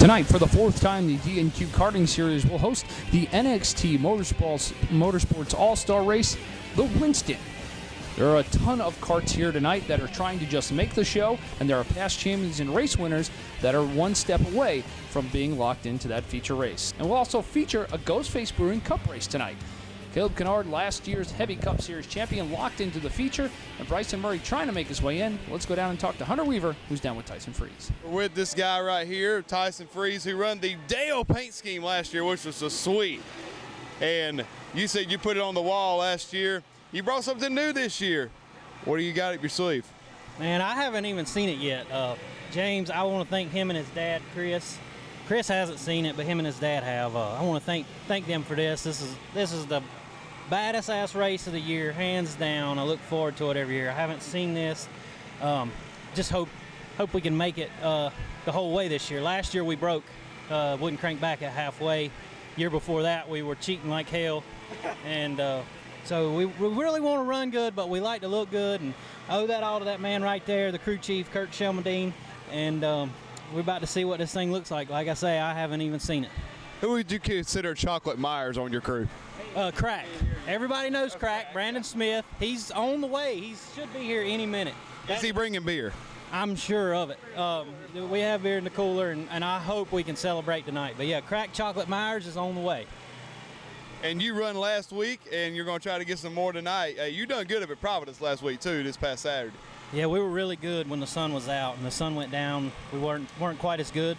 Tonight, for the fourth time, the DNQ Karting Series will host the NXT Motorsports All-Star Race, the Winston. There are a ton of karts here tonight that are trying to just make the show, and there are past champions and race winners that are one step away from being locked into that feature race. And we'll also feature a Ghostface Brewing Cup race tonight. Caleb Kennard, last year's Heavy Cup Series champion, locked into the feature, and Bryson Murray trying to make his way in. Let's go down and talk to Hunter Weaver, who's down with Tyson Freeze. We're with this guy right here, Tyson Freeze, who run the Dale paint scheme last year, which was so sweet. And you said you put it on the wall last year. You brought something new this year. What do you got up your sleeve? Man, I haven't even seen it yet. James, I want to thank him and his dad, Chris. Chris hasn't seen it, but him and his dad have. I want to thank them for this. This is the baddest ass race of the year, hands down. I look forward to it every year. I haven't seen this. Just hope we can make it the whole way this year. Last year we broke, wouldn't crank back at halfway. Year before that we were cheating like hell, and so we really want to run good, but we like to look good, and I owe that all to that man right there, the crew chief, Kurt Shelmadine, and we're about to see what this thing looks like. Like I say, I haven't even seen it. Who would you consider Chocolate Myers on your crew? Crack. Everybody knows Crack. Brandon Smith. He's on the way. He should be here any minute. Is he bringing beer? I'm sure of it. We have beer in the cooler, and I hope we can celebrate tonight. But yeah, Crack Chocolate Myers is on the way. And you run last week, and you're going to try to get some more tonight. You done good up at Providence last week too, this past Saturday. Yeah, we were really good when the sun was out, and the sun went down. We weren't quite as good,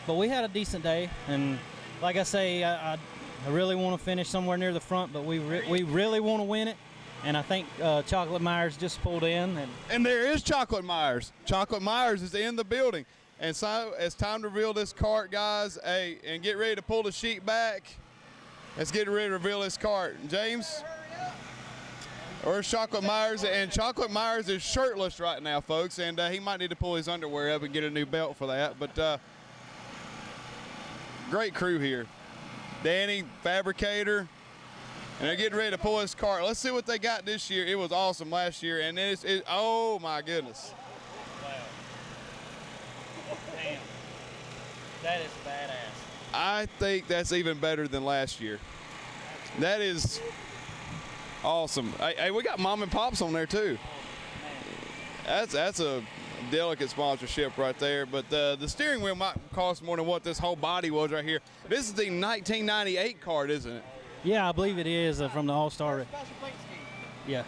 but we had a decent day. And like I say, I really want to finish somewhere near the front, but we really want to win it. And I think Chocolate Myers just pulled in. And there is Chocolate Myers. Chocolate Myers is in the building. And so it's time to reveal this cart, guys. Hey, and get ready to pull the sheet back. Let's get ready to reveal this cart. James, where's Chocolate Myers? And Chocolate Myers is shirtless right now, folks, and he might need to pull his underwear up and get a new belt for that. But great crew here. Danny, fabricator, and they're getting ready to pull this cart. Let's see what they got this year. It was awesome last year, and oh my goodness. Wow. Damn. That is badass. I think that's even better than last year. That is awesome. Hey, we got Mom and Pops on there too. That's a delicate sponsorship right there. But the steering wheel might cost more than what this whole body was right here. This is the 1998 card, isn't it? Yeah, I believe it is from the All-Star. Yeah.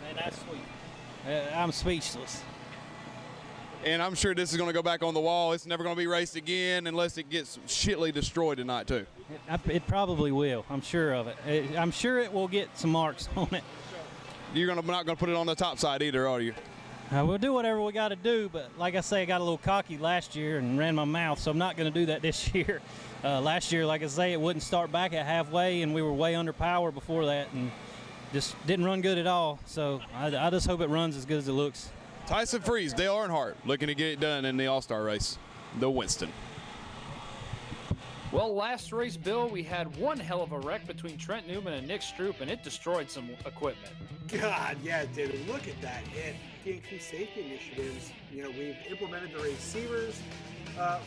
Man, that's sweet. I'm speechless. And I'm sure this is going to go back on the wall. It's never going to be raced again unless it gets shitly destroyed tonight, too. It probably will. I'm sure of it. I'm sure it will get some marks on it. You're not going to put it on the top side either, are you? We'll do whatever we got to do, but like I say, I got a little cocky last year and ran my mouth, so I'm not going to do that this year. Last year, like I say, it wouldn't start back at halfway, and we were way under power before that, and just didn't run good at all. So I just hope it runs as good as it looks. Tyson Freeze, Dale Earnhardt, looking to get it done in the All-Star race, the Winston. Well, last race, Bill, we had one hell of a wreck between Trent Newman and Nick Stroop, and it destroyed some equipment. God, yeah, dude, look at that. And DNQ safety initiatives, we've implemented the receivers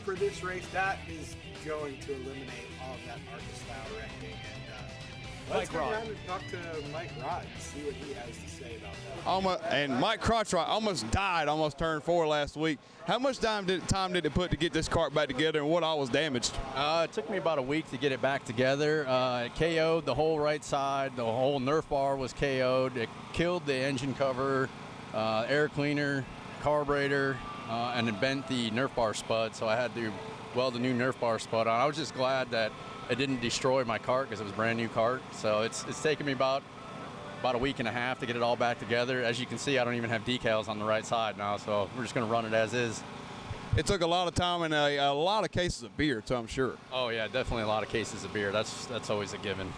for this race. That is going to eliminate all of that Marcus-style wrecking. And let's go around and talk to Mike Rod and see what he has to say about that. And Mike Crotchwright almost died, almost turned 4 last week. How much time did it put to get this cart back together, and what all was damaged? It took me about a week to get it back together. It KO'd the whole right side. The whole Nerf bar was KO'd. It killed the engine cover, air cleaner, carburetor, and it bent the Nerf bar spud, so I had to weld a new Nerf bar spud on. I was just glad that it didn't destroy my cart because it was a brand new cart. So it's taken me about a week and a half to get it all back together. As you can see, I don't even have decals on the right side now, so we're just going to run it as is. It took a lot of time and a lot of cases of beer, too, I'm sure. Oh yeah, definitely a lot of cases of beer. That's always a given.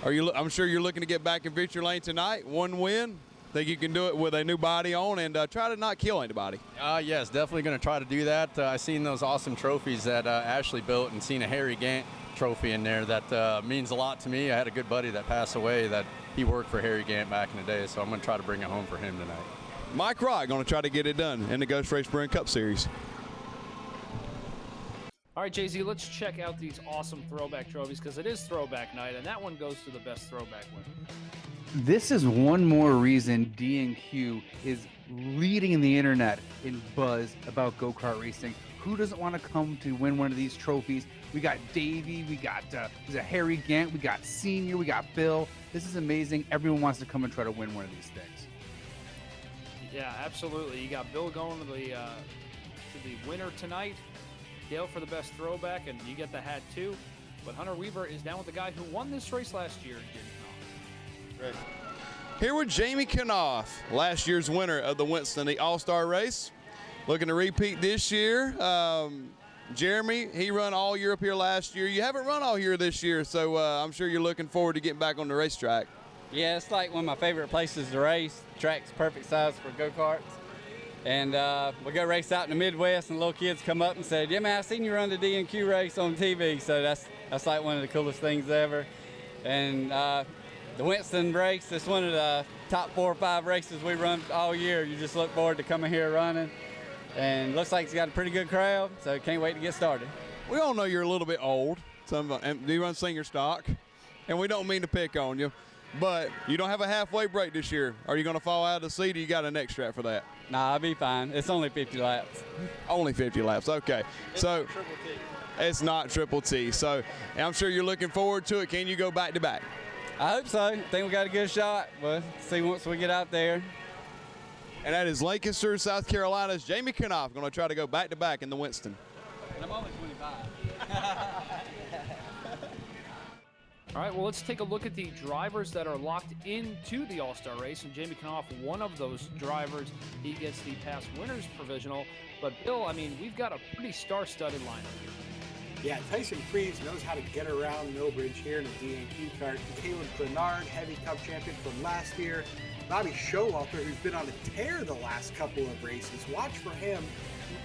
I'm sure you're looking to get back in victory lane tonight. One win. Think you can do it with a new body on and try to not kill anybody? Yes, definitely going to try to do that. I've seen those awesome trophies that Ashley built and seen a Harry Gant trophy in there that means a lot to me. I had a good buddy that passed away that he worked for Harry Gant back in the day, so I'm going to try to bring it home for him tonight. Mike Rod going to try to get it done in the Ghostface Brewing Cup Series. All right, Jay-Z, let's check out these awesome throwback trophies because it is throwback night, and that one goes to the best throwback winner. This is one more reason DNQ is leading the internet in buzz about go-kart racing. Who doesn't want to come to win one of these trophies? We got Davey, we got Harry Gant, we got Senior, we got Bill. This is amazing. Everyone wants to come and try to win one of these things. Yeah, absolutely. You got Bill going to the winner tonight. Dale for the best throwback, and you get the hat too. But Hunter Weaver is down with the guy who won this race last year, Jimmy Knopf. Right. Here with Jamie Knopf, last year's winner of the Winston, the All-Star Race. Looking to repeat this year. Jeremy, he run all year up here last year. You haven't run all year this year, so I'm sure you're looking forward to getting back on the racetrack. Yeah, it's like one of my favorite places to race. The track's perfect size for go-karts. And we go race out in the Midwest, and little kids come up and said, "Yeah, man, I seen you run the DNQ race on TV." So that's like one of the coolest things ever. And the Winston race, it's one of the top 4 or 5 races we run all year. You just look forward to coming here running. And looks like it's got a pretty good crowd, so can't wait to get started. We all know you're a little bit old. And you run senior stock, and we don't mean to pick on you, but you don't have a halfway break this year. Are you going to fall out of the seat, or you got a neck strap for that? Nah, I'll be fine. It's only 50 laps. Only 50 laps, okay. So it's not Triple T. So I'm sure you're looking forward to it. Can you go back to back? I hope so. I think we got a good shot. We'll see once we get out there. And that is Lancaster, South Carolina's Jamie Knopf, going to try to go back to back in the Winston. And I'm only 25. All right, well, let's take a look at the drivers that are locked into the All-Star Race. And Jamie Knopf, one of those drivers, he gets the past winners provisional. But, Bill, I mean, we've got a pretty star-studded lineup here. Yeah, Tyson Freeze knows how to get around Millbridge here in a DNQ kart. Caleb Bernard, heavy cup champion from last year. Bobby Showalter, who's been on a tear the last couple of races. Watch for him.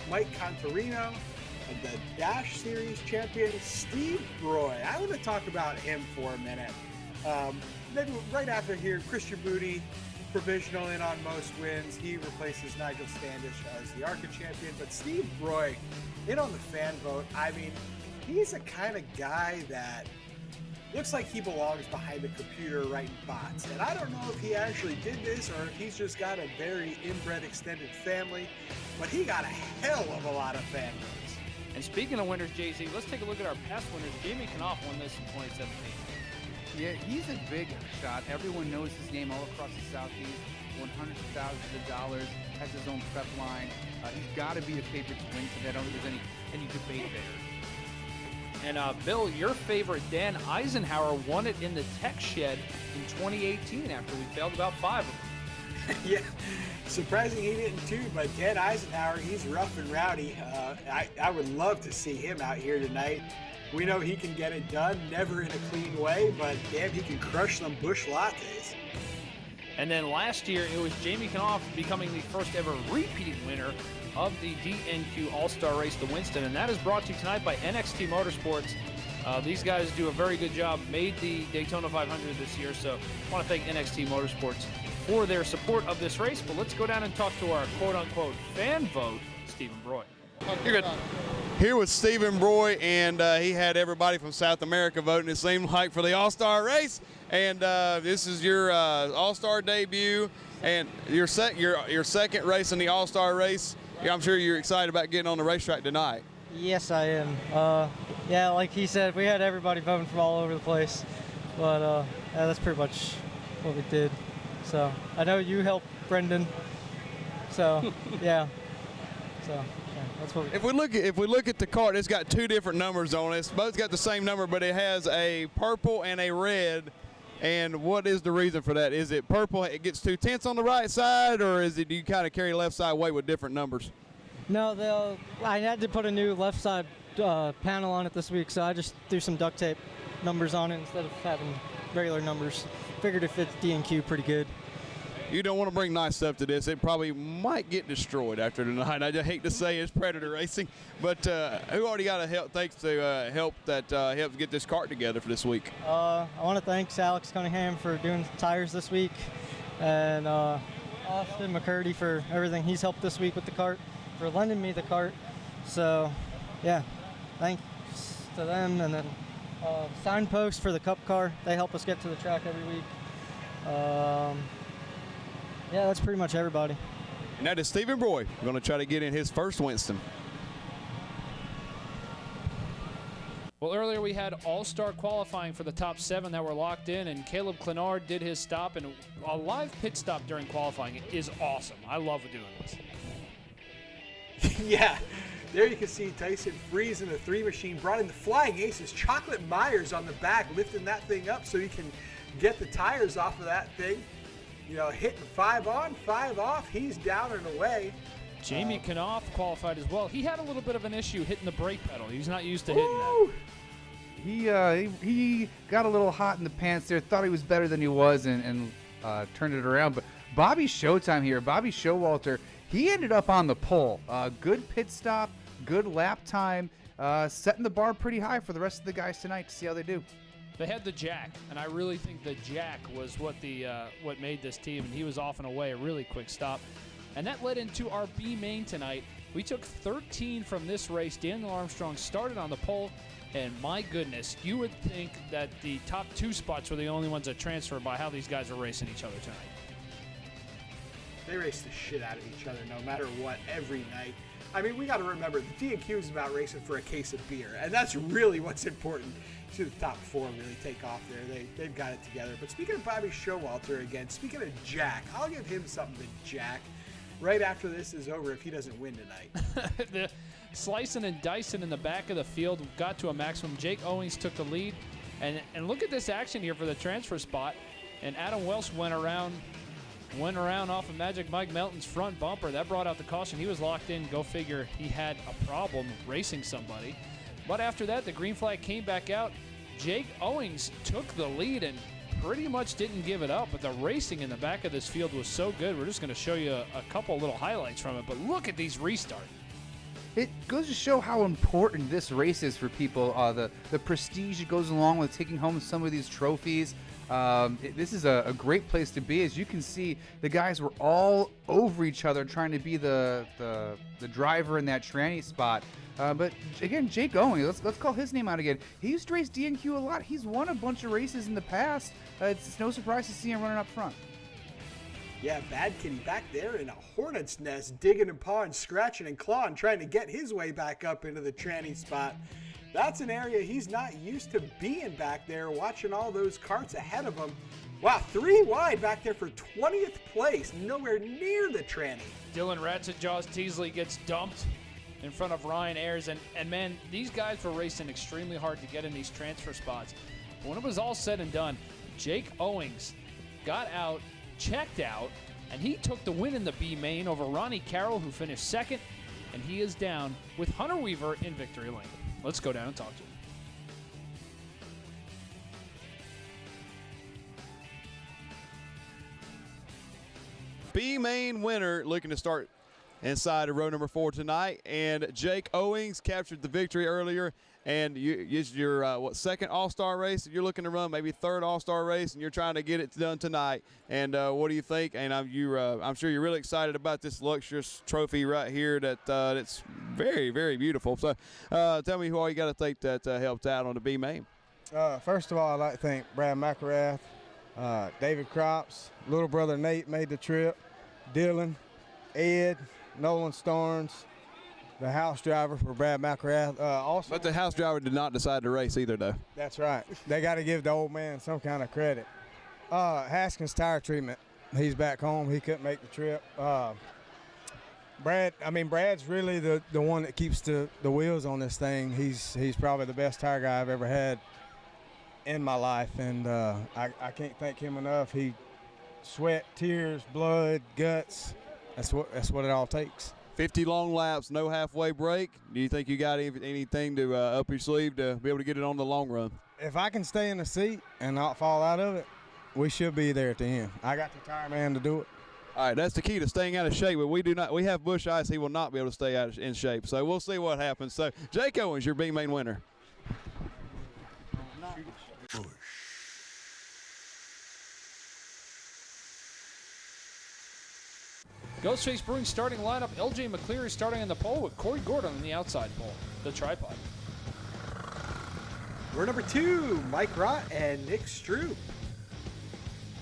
Mike Contarino, and the Dash Series champion, Steve Roy. I want to talk about him for a minute. Maybe right after here, Christian Booty, provisional in on most wins. He replaces Nigel Standish as the ARCA champion. But Steve Roy, in on the fan vote. I mean, he's a kind of guy that looks like he belongs behind a computer writing bots. And I don't know if he actually did this or if he's just got a very inbred extended family, but he got a hell of a lot of fan votes. And speaking of winners, Jay-Z, let's take a look at our past winners. Jamie Knopf won this in 2017. Yeah, he's a big shot. Everyone knows his name all across the Southeast. Won hundreds of thousands of dollars, has his own prep line. He's got to be a favorite to win today. I don't think there's any debate there. And Bill, your favorite Dan Eisenhower won it in the tech shed in 2018 after we failed about 5 of them. Yeah, surprising he didn't too, but Dan Eisenhower, he's rough and rowdy. I would love to see him out here tonight. We know he can get it done, never in a clean way, but damn, he can crush some bush lattes. And then last year, it was Jamie Knopf becoming the first ever repeat winner of the DNQ All-Star Race, the Winston, and that is brought to you tonight by NXT Motorsports. These guys do a very good job, made the Daytona 500 this year, so I want to thank NXT Motorsports for their support of this race. But let's go down and talk to our quote-unquote fan vote, Stephen Broy. You're good. Here with Stephen Broy, and he had everybody from South America voting, it seemed like, for the All-Star Race. And this is your All-Star debut and your second race in the All-Star Race. Yeah, I'm sure you're excited about getting on the racetrack tonight. Yes, I am. Yeah, like he said, we had everybody voting from all over the place. But yeah, that's pretty much what we did. So I know you helped Brendan. So yeah. So yeah, that's what we did. If we look at the cart, it's got 2 different numbers on it. It's both got the same number, but it has a purple and a red. And what is the reason for that? Is it purple, it gets 2 tenths on the right side, or is it, do you kind of carry left side weight with different numbers? No, I had to put a new left side panel on it this week, so I just threw some duct tape numbers on it instead of having regular numbers. Figured it fits DNQ pretty good. You don't want to bring nice stuff to this. It probably might get destroyed after tonight. I just hate to say it's Predator Racing, but who already got a help? Thanks to help that helps get this cart together for this week. I want to thank Alex Cunningham for doing tires this week, and Austin McCurdy for everything he's helped this week with the cart, for lending me the cart. So, yeah, thanks to them. And then signpost for the Cup car. They help us get to the track every week. Yeah, that's pretty much everybody. And that is Stephen Broy. We're going to try to get in his first Winston. Well, earlier we had all-star qualifying for the top 7 that were locked in, and Caleb Clenard did his stop, and a live pit stop during qualifying is awesome. I love doing this. Yeah, there you can see Tyson Freeze in the 3 machine brought in the Flying Aces. Chocolate Myers on the back lifting that thing up so he can get the tires off of that thing. You know, hitting 5 on, 5 off. He's down and away. Jamie Knopf qualified as well. He had a little bit of an issue hitting the brake pedal. He's not used to hitting that. He got a little hot in the pants there, thought he was better than he was, and turned it around. But Bobby Showtime here, Bobby Showalter, he ended up on the pole. Good pit stop, good lap time, setting the bar pretty high for the rest of the guys tonight to see how they do. They had the jack, and I really think the jack was what made this team, and he was off and away, a really quick stop. And that led into our B main tonight. We took 13 from this race. Daniel Armstrong started on the pole, and my goodness, you would think that the top 2 spots were the only ones that transferred by how these guys are racing each other tonight. They race the shit out of each other no matter what every night. I mean, we got to remember, the DNQ is about racing for a case of beer, and that's really what's important. See the top 4 really take off there. They've got it together. But speaking of Bobby Showalter again, speaking of Jack, I'll give him something to Jack right after this is over if he doesn't win tonight. The slicing and dicing in the back of the field got to a maximum. Jake Owings took the lead. And look at this action here for the transfer spot. And Adam Welsh went around off of Magic Mike Melton's front bumper. That brought out the caution. He was locked in. Go figure, he had a problem racing somebody. But after that, the green flag came back out. Jake Owings took the lead and pretty much didn't give it up, but the racing in the back of this field was so good. We're just going to show you a couple little highlights from it, but look at these restarts. It goes to show how important this race is for people. The prestige that goes along with taking home some of these trophies. This is a great place to be. As you can see, the guys were all over each other trying to be the driver in that tranny spot. But again, Jake Owings, let's call his name out again. He used to race DNQ a lot. He's won a bunch of races in the past. It's no surprise to see him running up front. Yeah, Bad Kitty back there in a hornet's nest, digging and pawing, scratching and clawing, trying to get his way back up into the tranny spot. That's an area he's not used to being back there, watching all those carts ahead of him. Wow, 3 wide back there for 20th place, nowhere near the tranny. Dylan Ratchet Jaws Teasley gets dumped in front of Ryan Ayers, and man, these guys were racing extremely hard to get in these transfer spots. But when it was all said and done, Jake Owings got out, checked out, and he took the win in the B main over Ronnie Carroll, who finished 2nd, and he is down with Hunter Weaver in victory lane. Let's go down and talk to him. B main winner looking to start inside of row number 4 tonight, and Jake Owings captured the victory earlier. And it's your 2nd All-Star race you're looking to run, maybe 3rd All-Star race, and you're trying to get it done tonight. And what do you think? And I'm sure you're really excited about this luxurious trophy right here that's very, very beautiful. So tell me who all you got to thank that helped out on the B main. First of all, I'd like to thank Brad McElrath, David Crops, little brother Nate made the trip, Dylan, Ed, Nolan Starnes, the house driver for Brad McElrath. Also, but the house driver did not decide to race either, though. That's right. They got to give the old man some kind of credit. Haskins Tire Treatment, he's back home. He couldn't make the trip. Brad's really the one that keeps the wheels on this thing. He's probably the best tire guy I've ever had in my life, and I can't thank him enough. He sweat, tears, blood, guts. That's what it all takes. 50 long laps, no halfway break. Do you think you got anything to up your sleeve to be able to get it on the long run? If I can stay in the seat and not fall out of it, we should be there at the end. I got the tire man to do it. All right, that's the key to staying out of shape. But we have Bush Ice. He will not be able to stay in shape. So we'll see what happens. So Jake Owens, your B main winner. Ghostface Brewing starting lineup. LJ McCleary starting on the pole with Corey Gordon on the outside pole, the tripod. Row number 2, Mike Rott and Nick Stroop.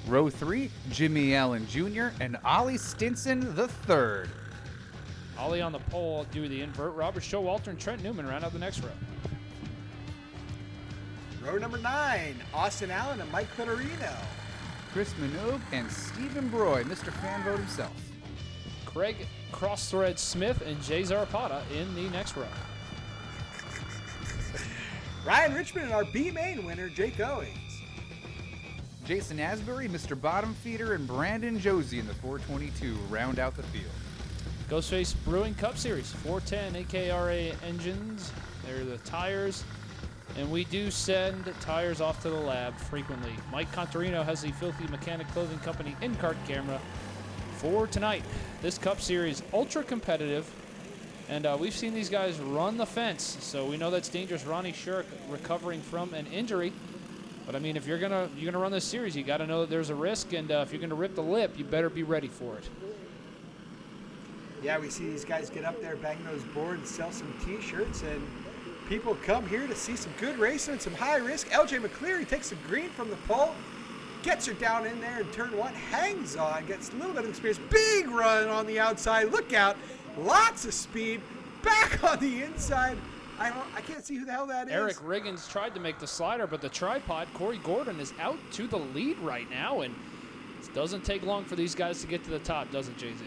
Row 3, Jimmy Allen Jr. and Ollie Stinson III. Ollie on the pole due to the invert. Robert Showalter and Trent Newman round out the next row. Row number 9, Austin Allen and Mike Contarino. Chris Minogue and Stephen Broy, Mr. Fanvote himself. Craig Crossthread Smith and Jay Zarapata in the next row. Ryan Richmond and our B-Main winner, Jake Owings. Jason Asbury, Mr. Bottom Feeder, and Brandon Josie in the 422 round out the field. Ghostface Brewing Cup Series, 410 AKRA engines. They're the tires. And we do send tires off to the lab frequently. Mike Contarino has the Filthy Mechanic Clothing Company in-cart camera for tonight. This Cup Series, ultra competitive. And we've seen these guys run the fence, so we know that's dangerous. Ronnie Shirk recovering from an injury. But I mean, if you're gonna run this series, you got to know that there's a risk, and if you're gonna rip the lip, you better be ready for it. Yeah, we see these guys get up there, bang those boards, sell some T-shirts, and people come here to see some good racing and some high risk. LJ McCleary takes the green from the pole, gets her down in there in turn 1, hangs on, gets a little bit of experience. Big run on the outside. Look out. Lots of speed. Back on the inside. I can't see who the hell that is. Eric Riggins tried to make the slider, but the tripod, Corey Gordon, is out to the lead right now, and it doesn't take long for these guys to get to the top, does it, Jay-Z?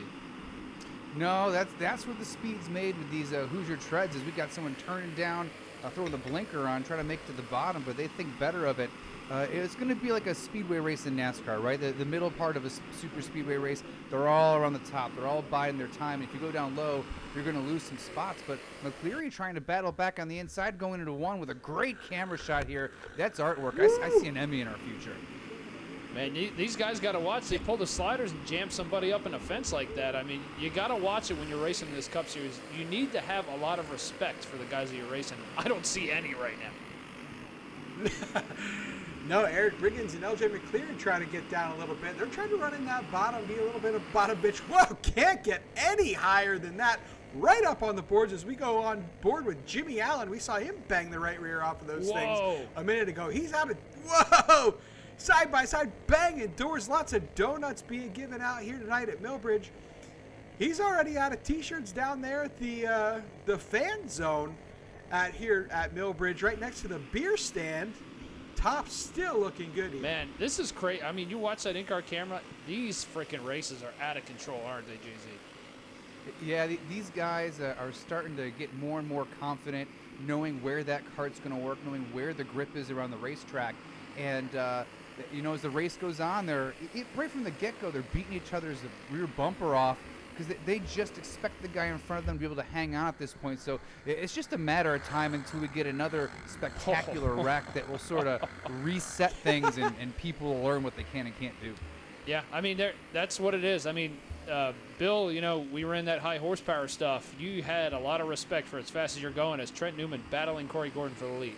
No, that's where the speed's made with these Hoosier treads. Is we got someone turning down, throwing the blinker on, trying to make it to the bottom, but they think better of it. It's going to be like a speedway race in NASCAR, right? The middle part of a super speedway race, they're all around the top. They're all biding their time. If you go down low, you're going to lose some spots. But McCleary trying to battle back on the inside, going into 1 with a great camera shot here. That's artwork. I see an Emmy in our future. Man, these guys got to watch. They pull the sliders and jam somebody up in a fence like that. I mean, you got to watch it when you're racing this Cup Series. You need to have a lot of respect for the guys that you're racing. I don't see any right now. No, Eric Riggins and LJ McCleary trying to get down a little bit. They're trying to run in that bottom, be a little bit of bottom bitch. Whoa, can't get any higher than that. Right up on the boards as we go on board with Jimmy Allen. We saw him bang the right rear off of those things a minute ago. He's out of, whoa, side by side, banging doors. Lots of donuts being given out here tonight at Millbridge. He's already out of T-shirts down there at the fan zone here at Millbridge, right next to the beer stand. Top still looking good here. Man, this is crazy. I mean, you watch that in-car camera, these freaking races are out of control, aren't they, Jay-Z? Yeah, these guys are starting to get more and more confident, knowing where that kart's going to work, knowing where the grip is around the racetrack. And, you know, as the race goes on, right from the get-go, they're beating each other's rear bumper off because they just expect the guy in front of them to be able to hang on at this point. So it's just a matter of time until we get another spectacular wreck that will sort of reset things and people will learn what they can and can't do. Yeah, I mean, that's what it is. I mean, Bill, you know, we ran that high horsepower stuff. You had a lot of respect for as fast as you're going as Trent Newman battling Corey Gordon for the lead.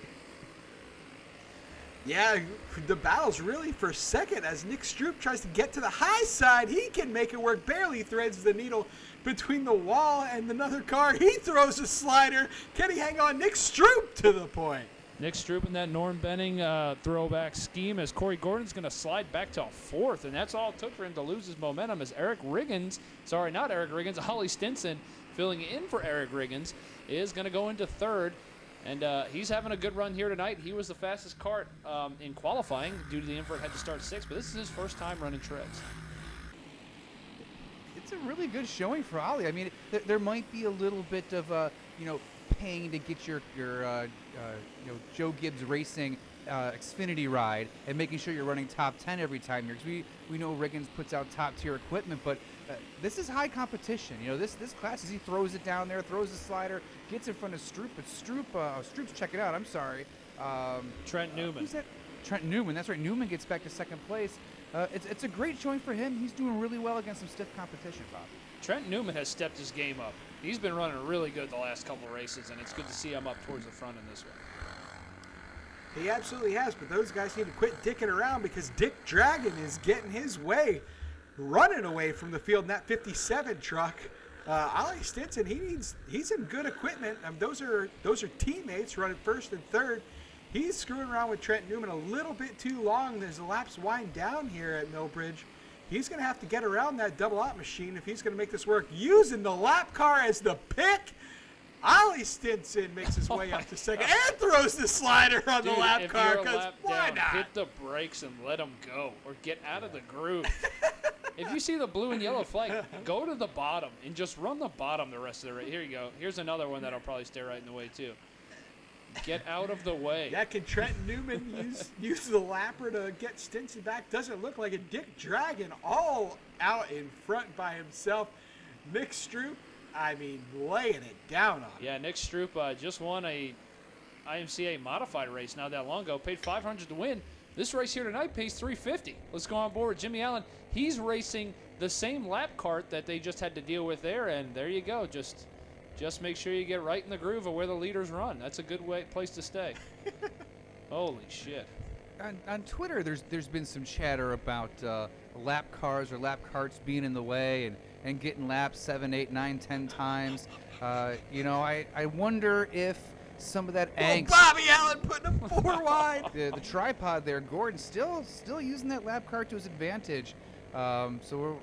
Yeah, the battle's really for second as Nick Stroop tries to get to the high side. He can make it work, barely threads the needle between the wall and another car. He throws a slider. Can he hang on? Nick Stroop to the point. Nick Stroop in that Norm Benning throwback scheme as Corey Gordon's going to slide back to a 4th, and that's all it took for him to lose his momentum as Holly Stinson filling in for Eric Riggins is going to go into 3rd. And he's having a good run here tonight. He was the fastest kart in qualifying due to the invert had to start 6th, but this is his first time running treads. It's a really good showing for Ollie. I mean, there might be a little bit of, paying to get your Joe Gibbs Racing Xfinity ride and making sure you're running top 10 every time here. Because we know Riggins puts out top tier equipment, but this is high competition. You know, this class, as he throws it down there, throws the slider, gets in front of Stroop, but Stroop's checking out. I'm sorry. Trent Newman. Who's that? Trent Newman. That's right. Newman gets back to 2nd place. It's a great showing for him. He's doing really well against some stiff competition, Bob. Trent Newman has stepped his game up. He's been running really good the last couple of races, and it's good to see him up towards the front in this one. He absolutely has, but those guys need to quit dicking around because Dick Dragon is getting his way, running away from the field in that 57 truck. Ollie Stinson, he's in good equipment. Those are teammates running 1st and 3rd. He's screwing around with Trent Newman a little bit too long. As the laps wind down here at Millbridge, he's going to have to get around that double out machine if he's going to make this work, using the lap car as the pick. Ollie Stinson makes his way up to second and throws the slider on the lap car, because why not? Hit the brakes and let him go, or get out of the groove. If you see the blue and yellow flag, go to the bottom and just run the bottom the rest of the race. Here you go. Here's another one that'll probably stay right in the way, too. Get out of the way. Yeah, can Trent Newman use the lapper to get Stinson back? Doesn't look like a Dick Dragon all out in front by himself. Nick Stroop, I mean, laying it down on him. Yeah, Nick Stroop just won a IMCA modified race not that long ago. Paid $500 to win. This race here tonight pays $350. Let's go on board with Jimmy Allen. He's racing the same lap cart that they just had to deal with there, and there you go. Just make sure you get right in the groove of where the leaders run. That's a good place to stay. Holy shit. On Twitter, there's been some chatter about lap cars or lap carts being in the way and getting lapped 7, 8, 9, 10 times. I wonder if some of that angst. Bobby Allen putting him 4 wide. The tripod there, Gordon still using that lap cart to his advantage. So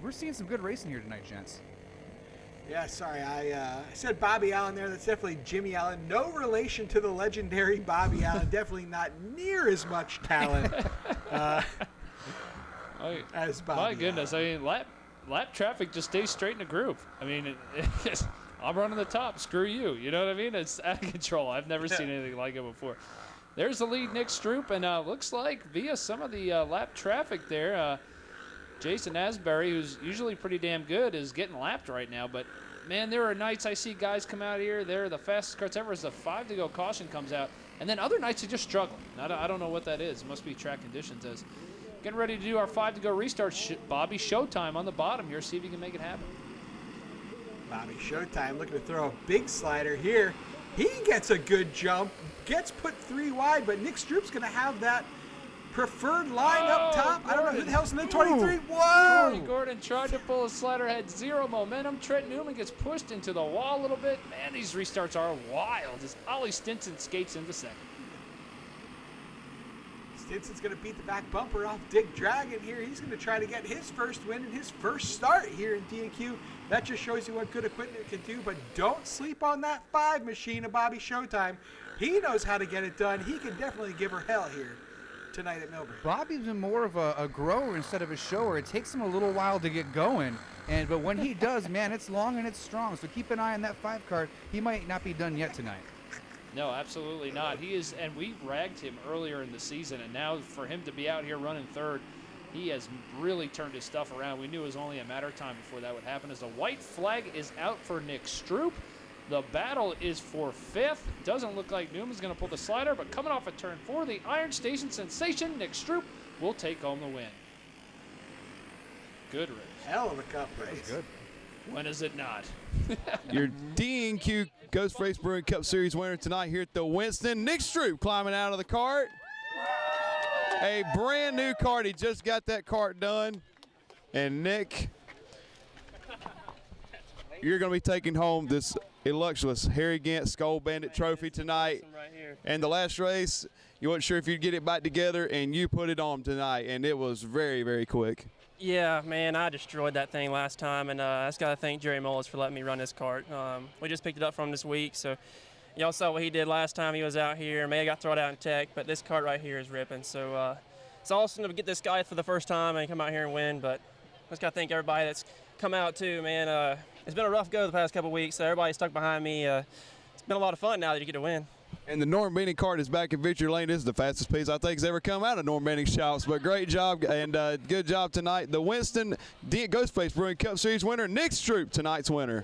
we're seeing some good racing here tonight, gents. Yeah, sorry, I said Bobby Allen there. That's definitely Jimmy Allen. No relation to the legendary Bobby Allen. Definitely not near as much talent as Bobby My goodness, Allen. I mean, lap traffic just stays straight in the groove. I mean, I'm running the top. Screw you. You know what I mean? It's out of control. I've never seen anything like it before. There's the lead, Nick Stroop, and looks like via some of the lap traffic there, Jason Asbury, who's usually pretty damn good, is getting lapped right now. But, man, there are nights I see guys come out here. They're the fastest carts ever as the 5-to-go caution comes out. And then other nights are just struggling. I don't know what that is. It must be track conditions. As getting ready to do our 5-to-go restart. Bobby Showtime on the bottom here. See if he can make it happen. Bobby Showtime looking to throw a big slider here. He gets a good jump. Gets put 3 wide, but Nick Stroop's going to have that preferred line up top. Gordon. I don't know who the hell's in the 23. Cody Whoa! Gordon tried to pull a slider, had 0 momentum. Trent Newman gets pushed into the wall a little bit. Man, these restarts are wild as Ollie Stinson skates into second. Stinson's going to beat the back bumper off Dick Dragon here. He's going to try to get his first win in his first start here in DNQ. That just shows you what good equipment can do, but don't sleep on that 5 machine of Bobby Showtime. He knows how to get it done. He can definitely give her hell here tonight at Melbourne. Bobby's been more of a grower instead of a shower. It takes him a little while to get going, but when he does, man, it's long and it's strong. So keep an eye on that 5 cart. He might not be done yet tonight. No, absolutely not. He is, and we ragged him earlier in the season, and now for him to be out here running third, he has really turned his stuff around. We knew it was only a matter of time before that would happen. As the white flag is out for Nick Stroop. The battle is for 5th. Doesn't look like Newman's going to pull the slider, but coming off at turn 4, the Iron Station sensation, Nick Stroop, will take home the win. Good race. Hell of a cup race. Good. When is it not? Your DNQ Ghost Race Brewing Cup Series winner tonight here at the Winston. Nick Stroop climbing out of the cart. A brand new cart. He just got that cart done. And Nick, you're going to be taking home this illustrious Harry Gant Skull Bandit trophy tonight. And the last race, you weren't sure if you'd get it back together, and you put it on tonight, and it was very, very quick. Yeah, man, I destroyed that thing last time, and I just got to thank Jerry Mullis for letting me run this cart. We just picked it up from him this week, so y'all saw what he did last time he was out here. May have got thrown out in tech, but this cart right here is ripping. So it's awesome to get this guy for the first time and come out here and win, but I just got to thank everybody that's come out too, man. It's been a rough go the past couple weeks, so everybody stuck behind me. It's been a lot of fun now that you get to win. And the Norm Benning cart is back in Victory Lane. This is the fastest piece I think has ever come out of Norm Benning's shops. But great job and good job tonight. The Winston Ghostface Brewing Cup Series winner, Nick Stroop, tonight's winner.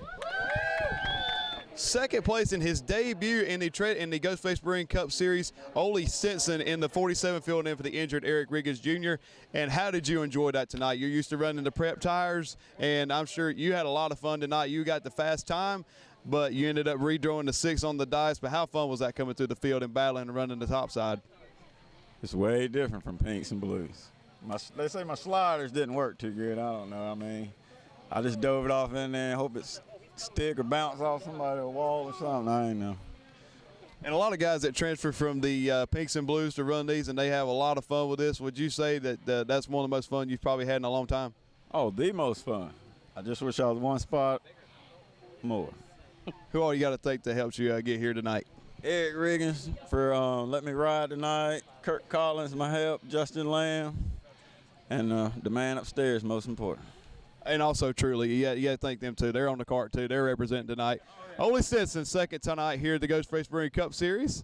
Second place in his debut in the Ghostface Brewing Cup Series, Ollie Stinson in the 47 filled in for the injured Eric Riggins Jr. And how did you enjoy that tonight? You're used to running the prep tires, and I'm sure you had a lot of fun tonight. You got the fast time, but you ended up redrawing the 6 on the dice. But how fun was that coming through the field and battling and running the top side? It's way different from pinks and blues. They say my sliders didn't work too good. I don't know. I mean, I just dove it off in there and hope it's stick or bounce off somebody, a wall or something. I ain't know. And a lot of guys that transfer from the Pinks and Blues to run these, and they have a lot of fun with this. Would you say that that's one of the most fun you've probably had in a long time? Oh, the most fun. I just wish I was one spot more. Who all you got to thank that helps you get here tonight? Eric Riggins for letting me ride tonight. Kirk Collins, my help. Justin Lamb. And the man upstairs, most important. And also, truly, you got to thank them, too. They're on the cart, too. They're representing tonight. Ole Stinson, second tonight here at the Ghost Race Brewing Cup Series.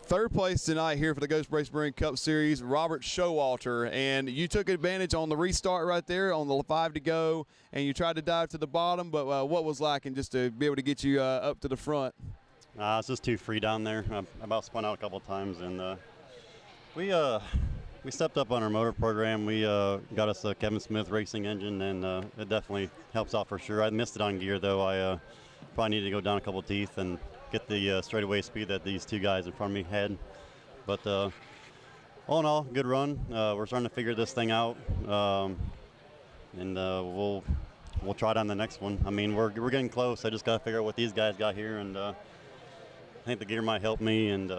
Third place tonight here for the Ghost Race Brewing Cup Series, Robert Showalter. And you took advantage on the restart right there on the 5 to go, and you tried to dive to the bottom, but what was lacking just to be able to get you up to the front? It's just too free down there. I about spun out a couple of times, and we stepped up on our motor program. We got us a Kevin Smith racing engine, and it definitely helps out for sure. I missed it on gear, though. I probably needed to go down a couple of teeth and get the straightaway speed that these two guys in front of me had. But all in all, good run. We're starting to figure this thing out, and we'll try it on the next one. I mean, we're getting close. I just got to figure out what these guys got here, and I think the gear might help me, and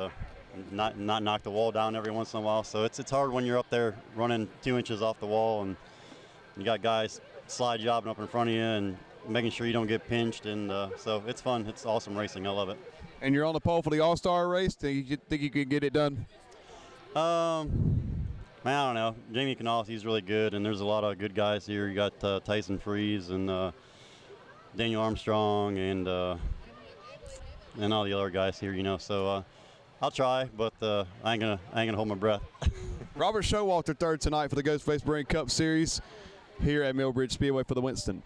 not knock the wall down every once in a while. So it's hard when you're up there running 2 inches off the wall, and you got guys slide jobbing up in front of you and making sure you don't get pinched. And so it's fun. It's awesome racing. I love it. And you're on the pole for the All-Star Race. Do you think you can get it done? Man, I don't know. Jamie Canales, he's really good, and there's a lot of good guys here. You got Tyson Freeze and Daniel Armstrong and all the other guys here. You know, so. I'll try, but I ain't gonna hold my breath. Robert Showalter third tonight for the Ghost Race Brewing Cup Series here at Millbridge Speedway for the Winston.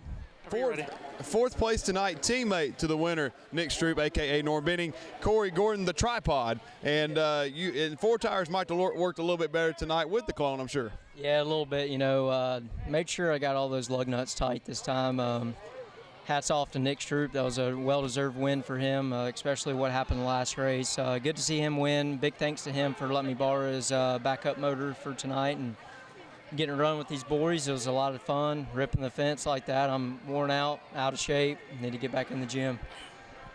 Fourth place tonight, teammate to the winner, Nick Stroop, a.k.a. Norm Benning, Corey Gordon, the tripod. And and 4 tires might have worked a little bit better tonight with the clone, I'm sure. Yeah, a little bit. You know, made sure I got all those lug nuts tight this time. Hats off to Nick Stroop. That was a well-deserved win for him, especially what happened in the last race. Good to see him win. Big thanks to him for letting me borrow his backup motor for tonight and getting a run with these boys. It was a lot of fun, ripping the fence like that. I'm worn out of shape, need to get back in the gym.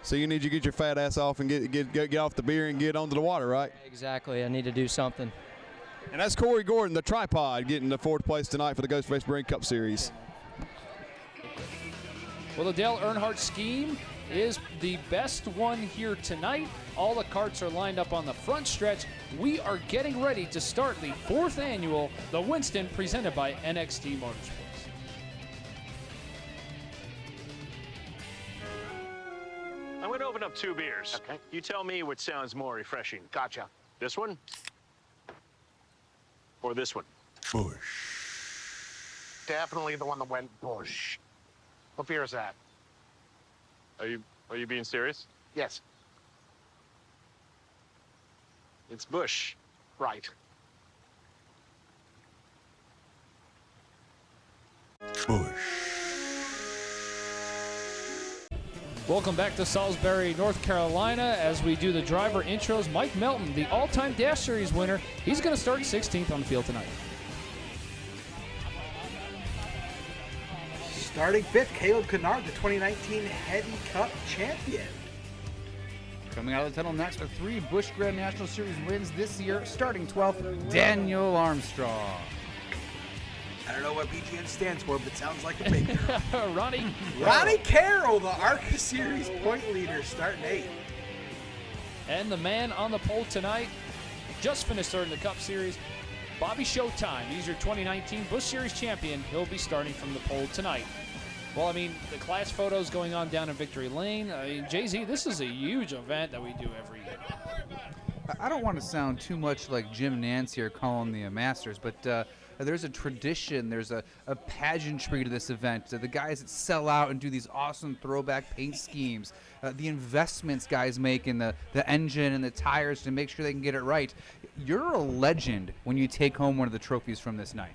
So you need to get your fat ass off and get off the beer and get onto the water, right? Exactly. I need to do something. And that's Corey Gordon, the tripod, getting the 4th place tonight for the Ghost Race Brewing Cup Series. Well, the Dale Earnhardt scheme is the best one here tonight. All the karts are lined up on the front stretch. We are getting ready to start the 4th annual, the Winston, presented by NXT Motorsports. I'm going to open up 2 beers. Okay. You tell me which sounds more refreshing. Gotcha. This one? Or this one? Bush. Definitely the one that went Bush. What beer is that? Are you being serious? Yes. It's Bush. Right. Bush. Welcome back to Salisbury, North Carolina, as we do the driver intros. Mike Melton, the all-time Dash Series winner, he's going to start 16th on the field tonight. Starting 5th, Caleb Kennard, the 2019 Heavy Cup champion. Coming out of the tunnel next with 3 Busch Grand National Series wins this year. Starting 12th, Daniel Armstrong. I don't know what BGN stands for, but it sounds like a big girl. Ronnie Carroll, the ARCA Series point leader, starting 8th. And the man on the pole tonight, just finished third in the Cup Series, Bobby Showtime. He's your 2019 Busch Series champion. He'll be starting from the pole tonight. Well, I mean, the class photos going on down in Victory Lane. I mean, Jay-Z, this is a huge event that we do every year. I don't want to sound too much like Jim Nance here calling the Masters, but there's a tradition, there's a pageantry to this event. The guys that sell out and do these awesome throwback paint schemes, the investments guys make in the engine and the tires to make sure they can get it right. You're a legend when you take home one of the trophies from this night.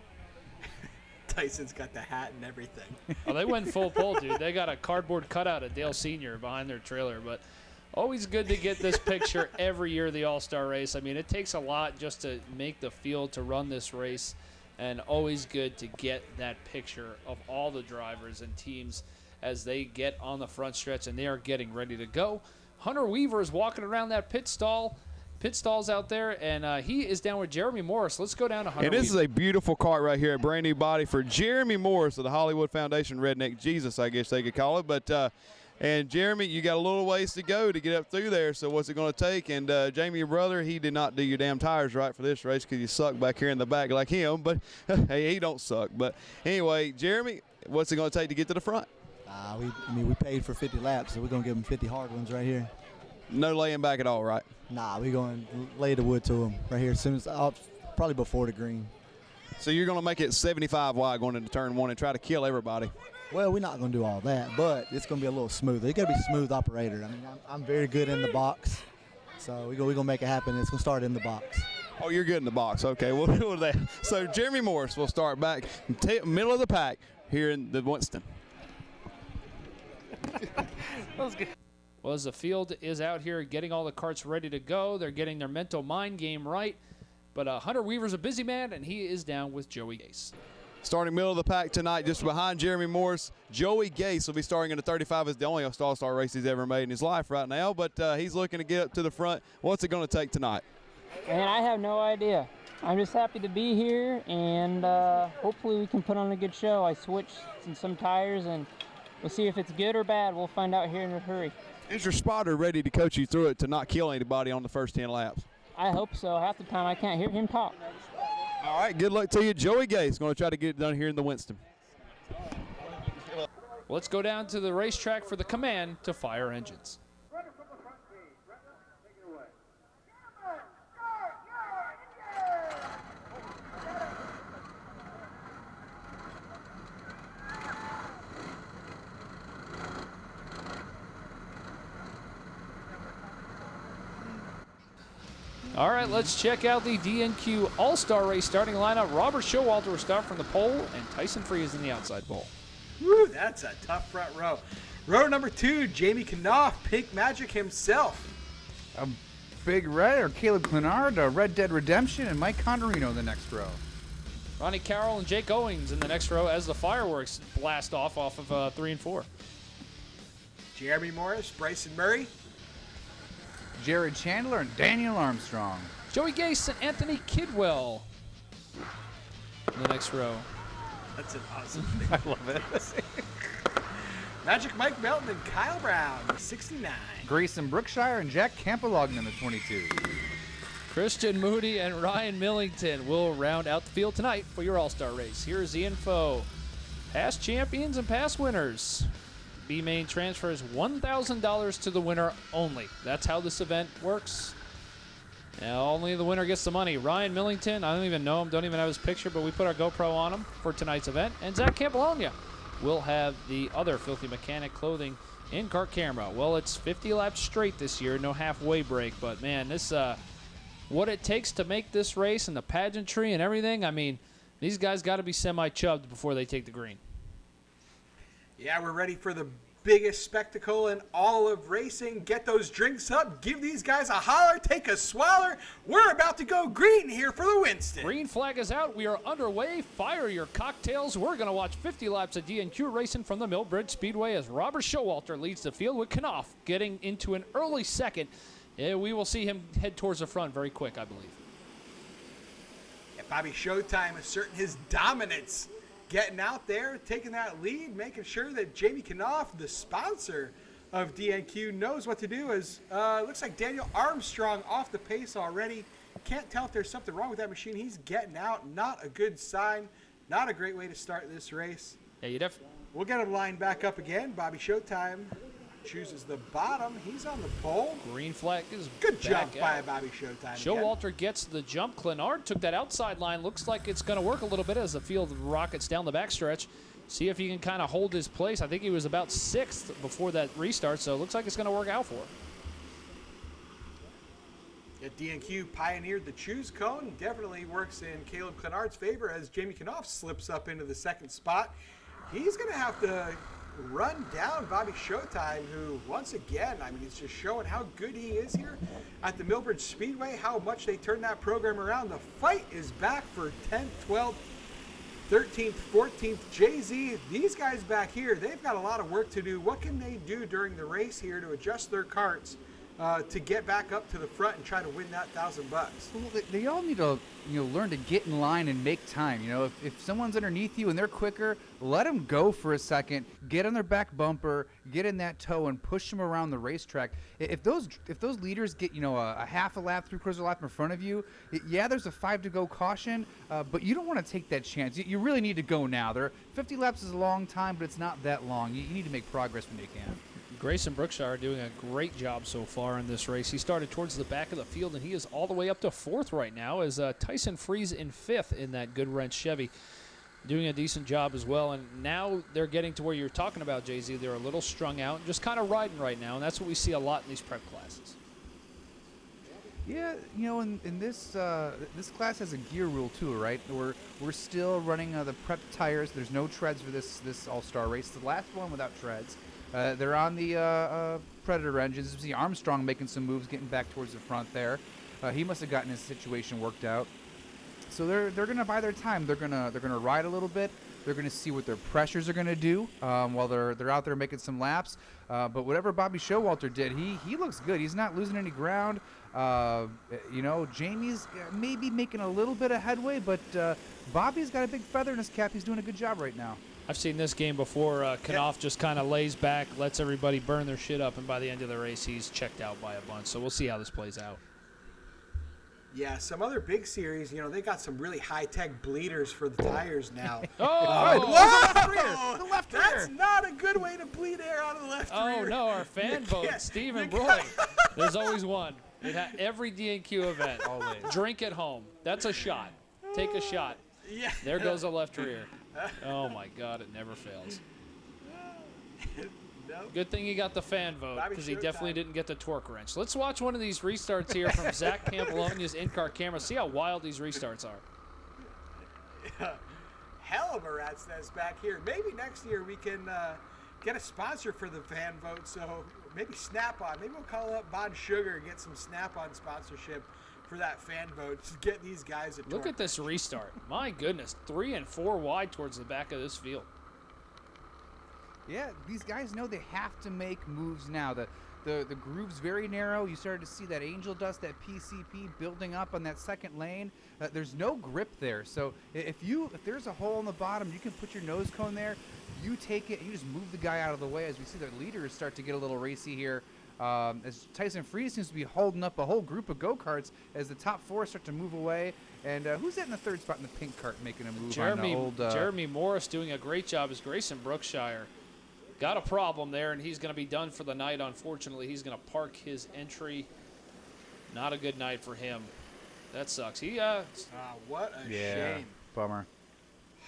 Tyson's got the hat and everything. Oh, they went full pole, dude. They got a cardboard cutout of Dale Sr. behind their trailer, but always good to get this picture every year, the All-Star Race. I mean, it takes a lot just to make the field to run this race, and always good to get that picture of all the drivers and teams as they get on the front stretch and they are getting ready to go. Hunter Weaver is walking around that pit stalls out there, and he is down with Jeremy Morris. Let's go down to Hunter And this Weaver. is a beautiful cart right here, a brand new body for Jeremy Morris of the Hollywood Foundation Redneck Jesus, I guess they could call it. But and Jeremy, you got a little ways to go to get up through there, so what's it going to take? And Jamie, your brother, he did not do your damn tires right for this race because you suck back here in the back like him, but hey, he don't suck. But anyway, Jeremy, what's it going to take to get to the front? We paid for 50 laps, so we're going to give them 50 hard ones right here. No laying back at all, right? Nah, we're going to lay the wood to them right here as soon as probably before the green. So you're going to make it 75 wide going into turn one and try to kill everybody. Well, we're not going to do all that, but it's going to be a little smoother. You got to be a smooth operator. I mean, I'm very good in the box, so we're going to make it happen. It's going to start in the box. Oh, you're good in the box. Okay, we'll do that. So Jeremy Morris will start back middle of the pack here in the Winston. That was good. Well, as the field is out here getting all the carts ready to go, they're getting their mental mind game right. But Hunter Weaver's a busy man, and he is down with Joey Gase. Starting middle of the pack tonight, just behind Jeremy Morris, Joey Gase will be starting in the 35. It's the only All-Star race he's ever made in his life right now, but he's looking to get up to the front. What's it going to take tonight? Man, I have no idea. I'm just happy to be here, and hopefully we can put on a good show. I switched some tires, and we'll see if it's good or bad. We'll find out here in a hurry. Is your spotter ready to coach you through it to not kill anybody on the first 10 laps? I hope so. Half the time I can't hear him talk. All right, good luck to you. Joey Gase going to try to get it done here in the Winston. Let's go down to the racetrack for the command to fire engines. All right, let's check out the DNQ All-Star Race starting lineup. Robert Showalter will start from the pole, and Tyson Free is in the outside pole. Woo, that's a tough front row. Row number 2, Jamie Knopf, Pink Magic himself. A Big Red or Caleb Clenard, Red Dead Redemption, and Mike Contarino in the next row. Ronnie Carroll and Jake Owings in the next row as the fireworks blast off of 3 and 4. Jeremy Morris, Bryson Murray. Jared Chandler and Daniel Armstrong. Joey Gase and Anthony Kidwell in the next row. That's an awesome thing. I love it. Magic Mike Melton and Kyle Brown, 69. Grayson Brookshire and Zac Campilogna in the 22. Christian Moody and Ryan Millington will round out the field tonight for your All-Star race. Here's the info. Past champions and past winners. B-Main transfers $1,000 to the winner only. That's how this event works. Now, only the winner gets the money. Ryan Millington, I don't even know him, don't even have his picture, but we put our GoPro on him for tonight's event. And Zac Campilogna will have the other Filthy Mechanic clothing in-car camera. Well, it's 50 laps straight this year, no halfway break. But, man, this what it takes to make this race and the pageantry and everything, I mean, these guys got to be semi-chubbed before they take the green. Yeah, we're ready for the biggest spectacle in all of racing. Get those drinks up. Give these guys a holler. Take a swaller. We're about to go green here for the Winston. Green flag is out. We are underway. Fire your cocktails. We're going to watch 50 laps of DNQ racing from the Millbridge Speedway as Robert Showalter leads the field with Knopf getting into an early second. We will see him head towards the front very quick, I believe. Yeah, Bobby Showtime asserting his dominance. Getting out there, taking that lead, making sure that Jamie Knopf, the sponsor of DNQ, knows what to do. As looks like Daniel Armstrong off the pace already. Can't tell if there's something wrong with that machine. He's getting out. Not a good sign. Not a great way to start this race. Yeah, you definitely. We'll get him lined back up again. Bobby Showtime chooses the bottom. He's on the pole. Green flag is good job back by out. Bobby Showtime. Showalter gets the jump. Clenard took that outside line. Looks like it's going to work a little bit as the field rockets down the backstretch. See if he can kind of hold his place. I think he was about 6th before that restart, so it looks like it's going to work out for him. Yeah, DNQ pioneered the choose cone. Definitely works in Caleb Clenard's favor as Jamie Knopf slips up into the second spot. He's going to have to run down Bobby Showtime, who once again, I mean, he's just showing how good he is here at the Millbridge Speedway, how much they turned that program around. The fight is back for 10th, 12th, 13th, 14th. Jay-Z, these guys back here, they've got a lot of work to do. What can they do during the race here to adjust their carts to get back up to the front and try to win that $1,000. Well, they all need to, learn to get in line and make time. If someone's underneath you and they're quicker, let them go for a second, get on their back bumper, get in that toe, and push them around the racetrack. If those leaders get a half a lap, 3/4 lap in front of you, yeah, there's a 5 to go caution, but you don't want to take that chance. You really need to go now. 50 laps is a long time, but it's not that long. You need to make progress when you can. Grayson Brookshire doing a great job so far in this race. He started towards the back of the field, and he is all the way up to 4th right now as Tyson Freeze in 5th in that good wrench Chevy. Doing a decent job as well, and now they're getting to where you're talking about, Jay-Z. They're a little strung out, just kind of riding right now, and that's what we see a lot in these prep classes. Yeah, in this this class has a gear rule too, right? We're still running the prep tires. There's no treads for this All-Star race. The last one without treads. They're on the Predator engines. You see Armstrong making some moves, getting back towards the front there. He must have gotten his situation worked out. So they're gonna buy their time. They're gonna ride a little bit. They're gonna see what their pressures are gonna do while they're out there making some laps. But whatever Bobby Showalter did, he looks good. He's not losing any ground. Jamie's maybe making a little bit of headway, but Bobby's got a big feather in his cap. He's doing a good job right now. I've seen this game before. Knopf just kind of lays back, lets everybody burn their shit up, and by the end of the race, he's checked out by a bunch. So we'll see how this plays out. Yeah, some other big series, they got some really high-tech bleeders for the tires now. The left rear. That's not a good way to bleed air out of the left rear. Oh, no, our fan vote, Stephen Broy. There's always one. Every DNQ event. Always. Drink at home. That's a shot. Take a shot. Yeah. There goes the left rear. Oh, my God, it never fails. Nope. Good thing he got the fan vote, because he definitely didn't get the torque wrench. Let's watch one of these restarts here from Zac Campilogna's in-car camera. See how wild these restarts are. Hell of a rat's nest back here. Maybe next year we can get a sponsor for the fan vote. So maybe Snap-on. Maybe we'll call up Bon Sugar and get some Snap-on sponsorship for that fan vote to get these guys a torque. Look at this restart. My goodness, 3 and 4 wide towards the back of this field. Yeah, these guys know they have to make moves now. The groove's very narrow. You started to see that angel dust, that PCP building up on that second lane. There's no grip there. So if there's a hole in the bottom, you can put your nose cone there. You take it, and you just move the guy out of the way. As we see the leaders start to get a little racy here. As Tyson Freeze seems to be holding up a whole group of go-karts as the top 4 start to move away. And who's that in the 3rd spot in the pink cart making a move? Jeremy Morris doing a great job as Grayson Brookshire. Got a problem there, and he's going to be done for the night. Unfortunately, he's going to park his entry. Not a good night for him. That sucks. What a shame. Bummer.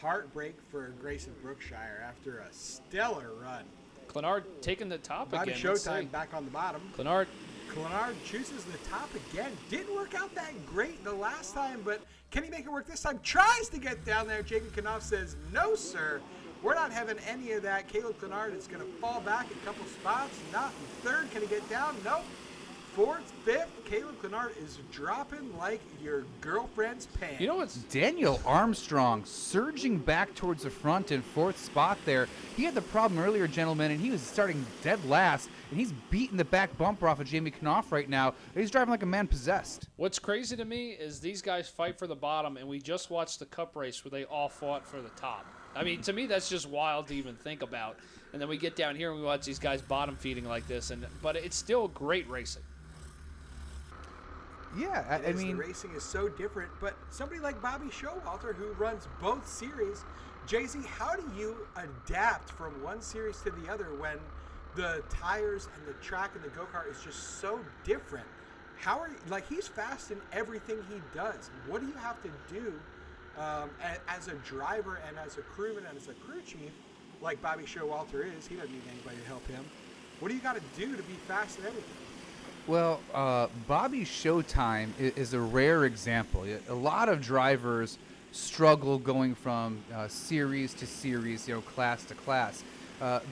Heartbreak for Grayson Brookshire after a stellar run. Clenard taking the top Bobby again. Showtime back on the bottom. Clenard chooses the top again. Didn't work out that great the last time, but can he make it work this time? Tries to get down there. Jacob Knopf says, no, sir. We're not having any of that. Caleb Clenard is going to fall back a couple spots. Not in 3rd. Can he get down? Nope. 4th, 5th. Caleb Clenard is dropping like your girlfriend's pants. You know what's Daniel Armstrong surging back towards the front in 4th spot there. He had the problem earlier, gentlemen, and he was starting dead last, and he's beating the back bumper off of Jamie Knopf right now. He's driving like a man possessed. What's crazy to me is these guys fight for the bottom, and we just watched the Cup race where they all fought for the top. I mean, to me, that's just wild to even think about. And then we get down here and we watch these guys bottom feeding like this, but it's still great racing. Yeah, I mean, the racing is so different, but somebody like Bobby Showalter, who runs both series, Jay-Z, how do you adapt from one series to the other when the tires and the track and the go-kart is just so different? How are you, he's fast in everything he does. What do you have to do as a driver and as a crewman and as a crew chief, like Bobby Showalter is? He doesn't need anybody to help him. What do you got to do to be fast in everything? Well, Bobby Showtime is a rare example. A lot of drivers struggle going from series to series, class to class.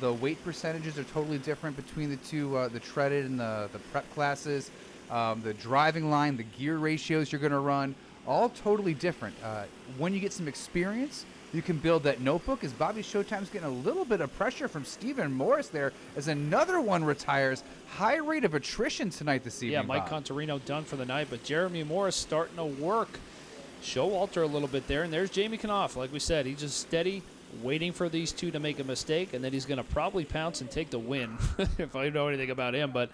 The weight percentages are totally different between the two, the treaded and the prep classes. The driving line, the gear ratios you're going to run, all totally different. When you get some experience, you can build that notebook, as Bobby Showtime's getting a little bit of pressure from Stephen Morris there as another one retires. High rate of attrition tonight this evening. Yeah, Mike Contarino done for the night, but Jeremy Morris starting to work Showalter a little bit there. And there's Jamie Knopf. Like we said, he's just steady, waiting for these two to make a mistake, and then he's going to probably pounce and take the win if I know anything about him. But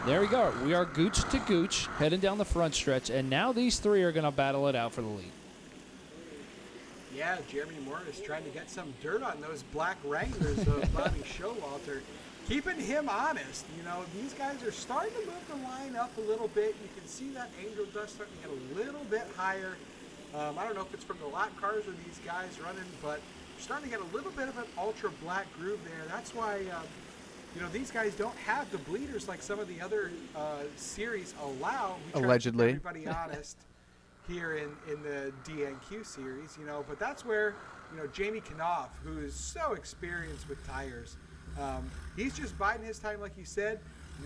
there we go. We are gooch to gooch heading down the front stretch, and now these three are going to battle it out for the lead. Yeah, Jeremy Morris trying to get some dirt on those black Wranglers of Bobby Showalter, keeping him honest. You know, these guys are starting to move the line up a little bit. You can see that angel dust starting to get a little bit higher. I don't know if it's from the lap cars or these guys running, but you're starting to get a little bit of an ultra black groove there. That's why, you know, these guys don't have the bleeders like some of the other series allow. We Allegedly. try to keep everybody honest here in the DNQ series, you know, but that's where, you know, Jamie Knopf, who is so experienced with tires, he's just biding his time, like you said,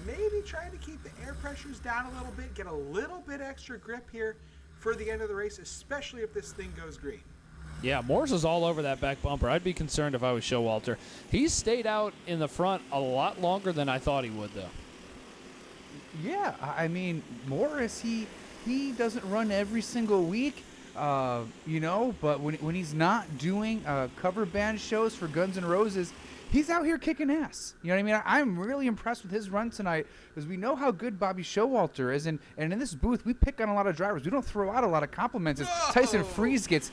maybe trying to keep the air pressures down a little bit, get a little bit extra grip here for the end of the race, especially if this thing goes green. Yeah, Morris is all over that back bumper. I'd be concerned if I was Showalter. He's stayed out in the front a lot longer than I thought he would, though. Yeah, I mean, Morris, he doesn't run every single week, you know, but when he's not doing cover band shows for Guns N' Roses, he's out here kicking ass. You know what I mean? I'm really impressed with his run tonight because we know how good Bobby Showalter is, and in this booth, we pick on a lot of drivers. We don't throw out a lot of compliments. As Tyson Freeze gets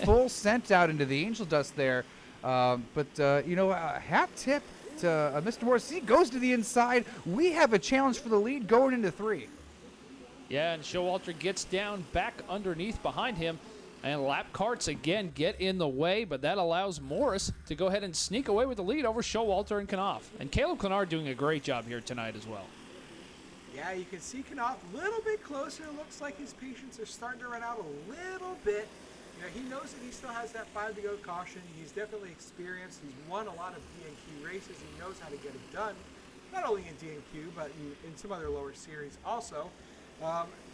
full sent out into the angel dust there. But you know, hat tip to Mr. Morris. He goes to the inside. We have a challenge for the lead going into 3. Yeah, and Showalter gets down back underneath behind him, and lap carts again get in the way, but that allows Morris to go ahead and sneak away with the lead over Showalter and Knopf. And Caleb Clenard doing a great job here tonight as well. Yeah, you can see Knopf a little bit closer. Looks like his patience are starting to run out a little bit. You know, he knows that he still has that 5 to go caution. He's definitely experienced. He's won a lot of DNQ races. He knows how to get it done, not only in DNQ, but in some other lower series also.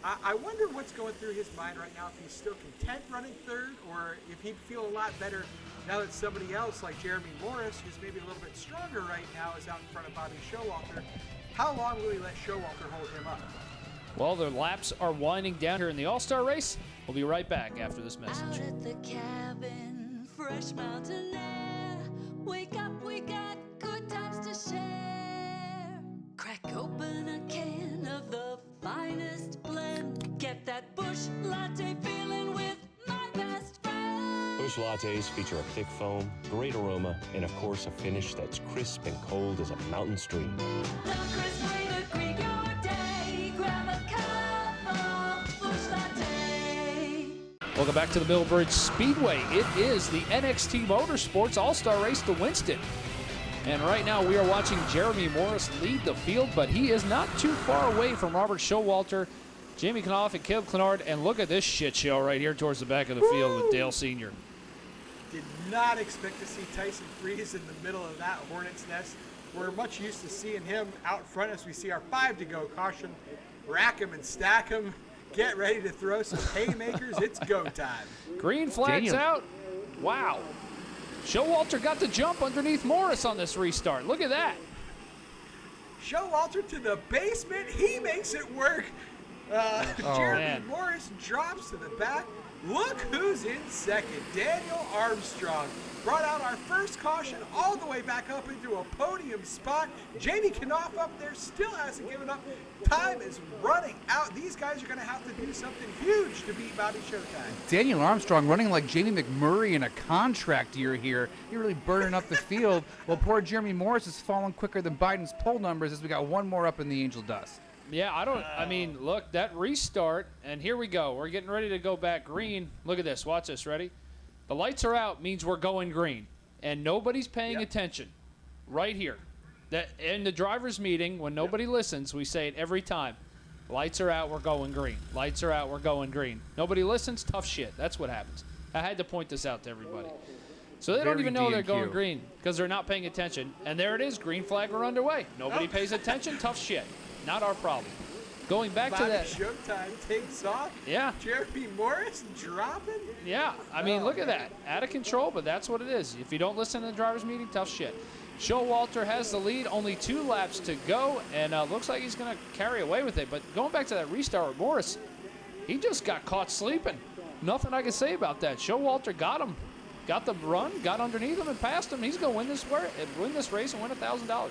I wonder what's going through his mind right now, if he's still content running third, or if he'd feel a lot better now that somebody else like Jeremy Morris, who's maybe a little bit stronger right now, is out in front of Bobby Showalter. How long will he let Showalter hold him up? Well, the laps are winding down here in the All-Star race. We'll be right back after this message. Out at the cabin, fresh mountain air. Wake up, we got good times to share. Crack open a can of the finest blend. Get that Busch Latte feeling with my best friend. Busch Lattes feature a thick foam, great aroma, and of course a finish that's crisp and cold as a mountain stream. The crisp way to greet your day. Grab a cup of Busch Latte. Welcome back to the Millbridge Speedway. It is the NXT Motorsports All-Star Race to Winston. And right now we are watching Jeremy Morris lead the field, but he is not too far away from Robert Showalter, Jamie Knopf, and Caleb Clenard. And look at this shit show right here towards the back of the field with Dale Sr. Did not expect to see Tyson Freeze in the middle of that hornet's nest. We're much used to seeing him out front as we see our 5 to go caution. Rack him and stack him. Get ready to throw some haymakers. It's go time. Green flags out. Wow. Showalter got the jump underneath Morris on this restart. Look at that. Showalter to the basement. He makes it work. Jeremy Morris drops to the back. Look who's in second. Daniel Armstrong brought out our first caution all the way back up into a podium spot. Jamie Knopf up there still hasn't given up. Time is running out. These guys are going to have to do something huge to beat Bobby Showtime. Daniel Armstrong running like Jamie McMurray in a contract year here. You're really burning up the field. Well, poor Jeremy Morris is falling quicker than Biden's poll numbers as we got one more up in the angel dust. Yeah, I mean, look, that restart, and here we go. We're getting ready to go back green. Look at this. Watch this. Ready? The lights are out means we're going green, and nobody's paying attention right here. That in the driver's meeting, when nobody listens, we say it every time. Lights are out, we're going green. Lights are out, we're going green. Nobody listens, tough shit. That's what happens. I had to point this out to everybody. So they don't even know they're going green because they're not paying attention. And there it is, green flag, we're underway. Nobody pays attention, tough shit. Not our problem. going back to that. Showtime takes off. Yeah. Jeremy Morris dropping. Yeah, I mean, look at that. Out of control, but that's what it is. If you don't listen to the driver's meeting, tough shit. Showalter has the lead, only 2 laps to go, and looks like he's going to carry away with it. But going back to that restart with Morris, he just got caught sleeping. Nothing I can say about that. Showalter got him, got the run, got underneath him, and passed him. He's going to win this race and win $1,000.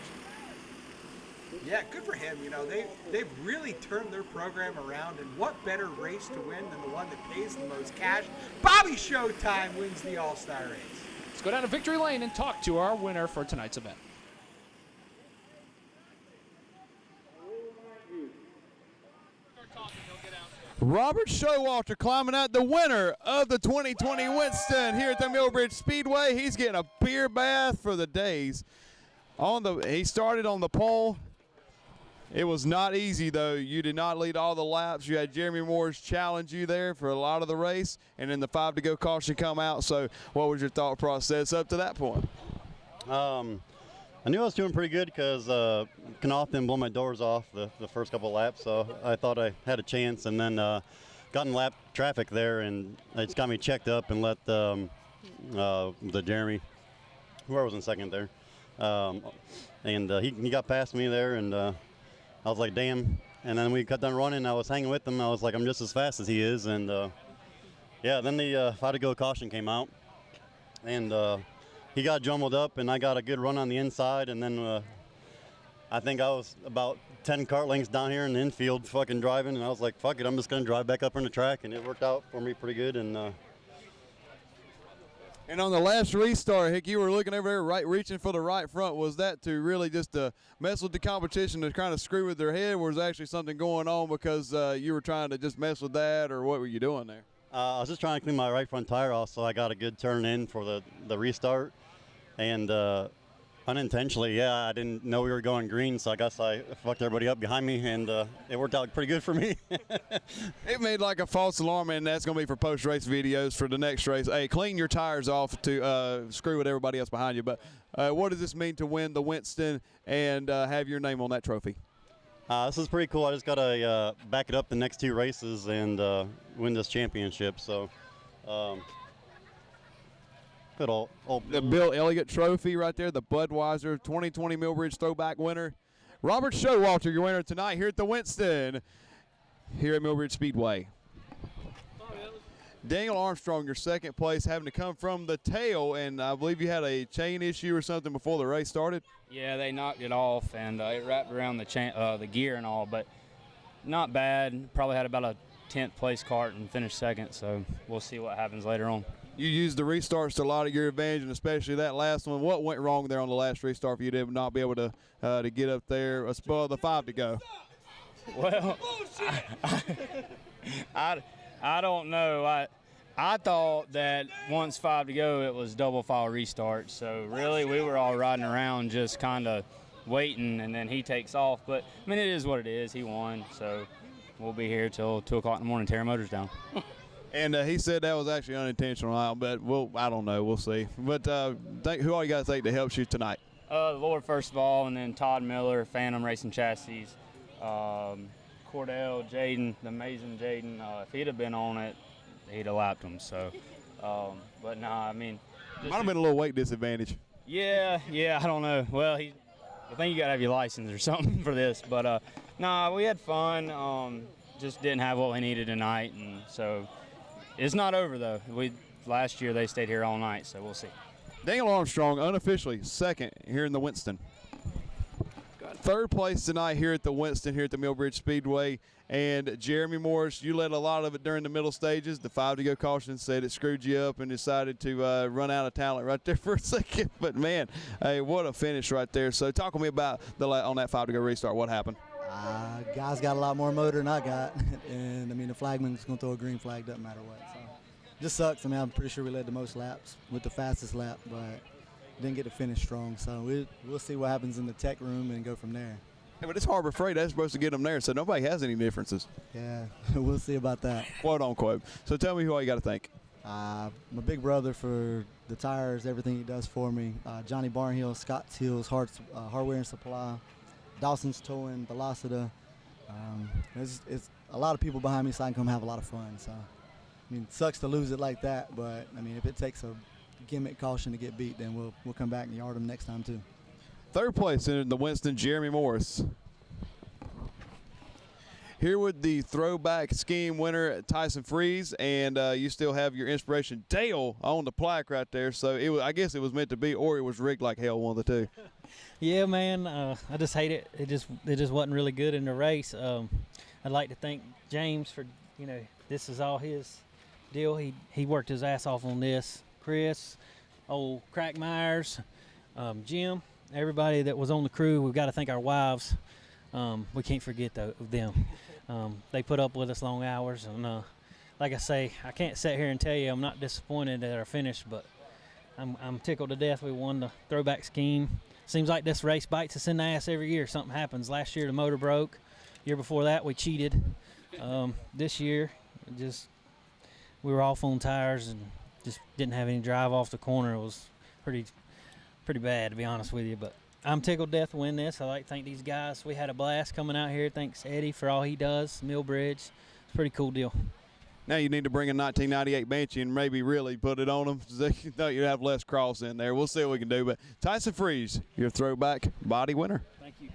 Yeah, good for him. You know, they've really turned their program around, and what better race to win than the one that pays the most cash? Bobby Showtime wins the All-Star Race. Let's go down to Victory Lane and talk to our winner for tonight's event. Robert Showalter climbing out, the winner of the 2020 Winston here at the Millbridge Speedway. He's getting a beer bath for the days. He started on the pole. It was not easy, though. You did not lead all the laps. You had Jeremy Morris challenge you there for a lot of the race, and then the 5 to go caution come out. So what was your thought process up to that point? I knew I was doing pretty good because Knopf didn't blow my doors off the first couple of laps, so I thought I had a chance. And then got in lap traffic there, and it just got me checked up and let the Jeremy, whoever was in second there, and he got past me there, and I was like, damn. And then we got done running. I was hanging with him. I was like, I'm just as fast as he is. And yeah, then the 5 to go caution came out, and he got jumbled up, and I got a good run on the inside. And then I think I was about 10 kart lengths down here in the infield fucking driving, and I was like, fuck it, I'm just going to drive back up on the track, and it worked out for me pretty good. And on the last restart, Hick, you were looking over there, reaching for the right front. Was that to really just mess with the competition, to kind of screw with their head, or was actually something going on because you were trying to just mess with that, or what were you doing there? I was just trying to clean my right front tire off, so I got a good turn in for the restart. And unintentionally, yeah, I didn't know we were going green, so I guess I fucked everybody up behind me, and it worked out pretty good for me. It made like a false alarm, and that's going to be for post-race videos for the next race. Hey, clean your tires off to screw with everybody else behind you. But what does this mean to win the Winston and have your name on that trophy? This is pretty cool. I just got to back it up the next 2 races and win this championship. So. The Bill Elliott Trophy right there, the Budweiser 2020 Millbridge Throwback winner. Robert Showalter, your winner tonight here at the Winston, here at Millbridge Speedway. Daniel Armstrong, your second place, having to come from the tail, and I believe you had a chain issue or something before the race started. Yeah, they knocked it off, and it wrapped around the gear and all, but not bad. Probably had about a 10th place kart and finished second, so we'll see what happens later on. You used the restarts to a lot of your advantage, and especially that last one. What went wrong there on the last restart for you to not be able to get up there, the 5 to go? Well, I don't know. I thought that once 5 to go, it was double file restart. So really, we were all riding around just kind of waiting, and then he takes off. But I mean, it is what it is. He won, so we'll be here till 2 o'clock in the morning tearing motors down. And he said that was actually unintentional, but I don't know. We'll see. But who all you got to thank to help you tonight? The Lord, first of all, and then Todd Miller, Phantom Racing Chassis, Cordell, Jaden, the amazing Jaden. If he'd have been on it, he'd have lapped him. So, but nah, I mean. Might have been a little weight disadvantage. Yeah, I don't know. Well, I think you got to have your license or something for this. But, nah, we had fun. Just didn't have what we needed tonight, and so. It's not over, though. Last year they stayed here all night, so we'll see. Daniel Armstrong, unofficially second here in the Winston. Third place tonight here at the Winston, here at the Millbridge Speedway. And Jeremy Morris, you led a lot of it during the middle stages. The 5 to go caution said it screwed you up and decided to run out of talent right there for a second. But, man, hey, what a finish right there. So talk to me about on that 5 to go restart. What happened? Guys got a lot more motor than I got, and I mean the flagman's going to throw a green flag, doesn't matter what. So just sucks. I mean, I'm pretty sure we led the most laps with the fastest lap, but didn't get to finish strong. So we'll see what happens in the tech room and go from there. Yeah, but it's Harbor Freight. That's supposed to get them there, so nobody has any differences. Yeah, we'll see about that. Quote unquote. So tell me who all you got to thank. My big brother for the tires, everything he does for me. Johnny Barnhill, Scott's Hills, Hardware and Supply. Dawson's Towing, Velocita, It's a lot of people behind me, so I can come have a lot of fun. So, I mean, it sucks to lose it like that, but I mean, if it takes a gimmick caution to get beat, then we'll come back and yard them next time too. Third place in the Winston, Jeremy Morris. Here with the throwback scheme winner, Tyson Freeze, and you still have your inspiration, Dale, on the plaque right there. So I guess it was meant to be, or it was rigged like hell, one of the two. Yeah, man, I just hate it. It just wasn't really good in the race. I'd like to thank James for, this is all his deal. He worked his ass off on this. Chris, old Crack Myers, Jim, everybody that was on the crew. We've got to thank our wives. We can't forget them. They put up with us long hours, and like I say, I can't sit here and tell you I'm not disappointed at our finish, but I'm tickled to death we won the throwback scheme. Seems like this race bites us in the ass every year. Something happens. Last year the motor broke. Year before that we cheated. This year we were off on tires and just didn't have any drive off the corner. It was pretty bad, to be honest with you, but I'm tickled to death to win this. I like to thank these guys. We had a blast coming out here. Thanks Eddie for all he does. Millbridge. It's a pretty cool deal. Now you need to bring a 1998 Banshee and maybe really put it on them. You thought you'd have less cross in there. We'll see what we can do. But Tyson Freeze, your throwback body winner. Thank you.